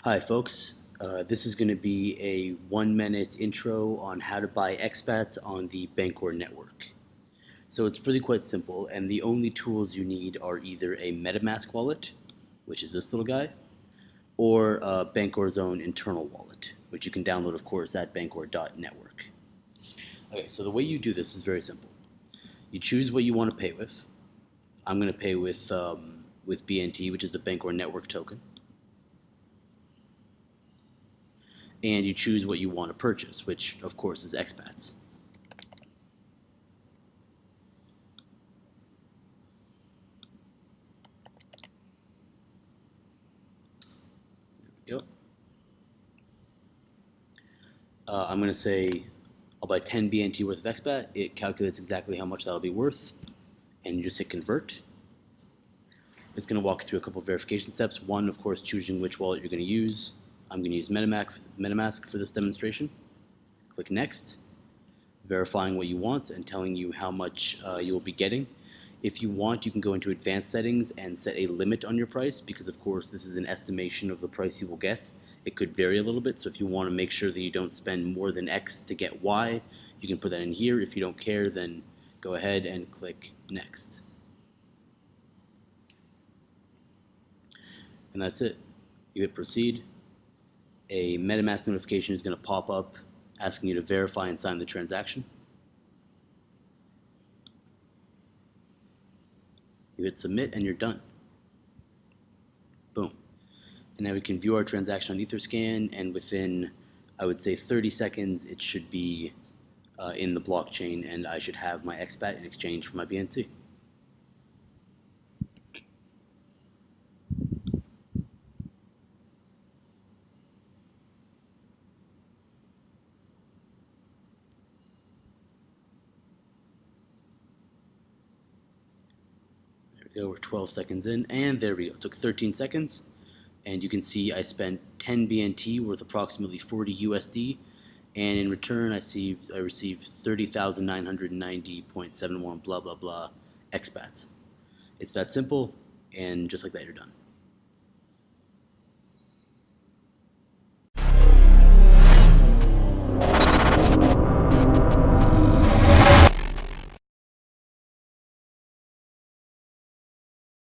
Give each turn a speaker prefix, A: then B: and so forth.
A: Hi folks, this is going to be a 1-minute intro on how to buy XPAT on the Bancor network. So it's really quite simple, and the only tools you need are either a MetaMask wallet, which is this little guy, or Bancor's own internal wallet, which you can download of course at bancor.network. Okay, so the way you do this is very simple. You choose what you want to pay with. I'm going to pay with BNT, which is the Bancor network token. And you choose what you want to purchase, which of course is XPATs. Yep. I'm going to say I'll buy 10 BNT worth of XPAT. It calculates exactly how much that'll be worth, and you just hit convert. It's going to walk through a couple of verification steps. One, of course, choosing which wallet you're going to use. I'm going to use MetaMask for this demonstration. Click next, verifying what you want and telling you how much you will be getting. If you want, you can go into advanced settings and set a limit on your price, because of course this is an estimation of the price you will get. It could vary a little bit, so if you want to make sure that you don't spend more than X to get Y, you can put that in here. If you don't care, then go ahead and click next. And that's it. You hit proceed. A MetaMask notification is going to pop up asking you to verify and sign the transaction. You hit submit and you're done. Boom. And now we can view our transaction on Etherscan, and within, I would say 30 seconds, it should be in the blockchain, and I should have my XPAT in exchange for my BNT. We're 12 seconds in, and there we go. It took 13 seconds, and you can see I spent 10 BNT worth approximately 40 USD, and in return I received 30,990.71 blah blah blah XPATs. It's that simple, and just like that you're done.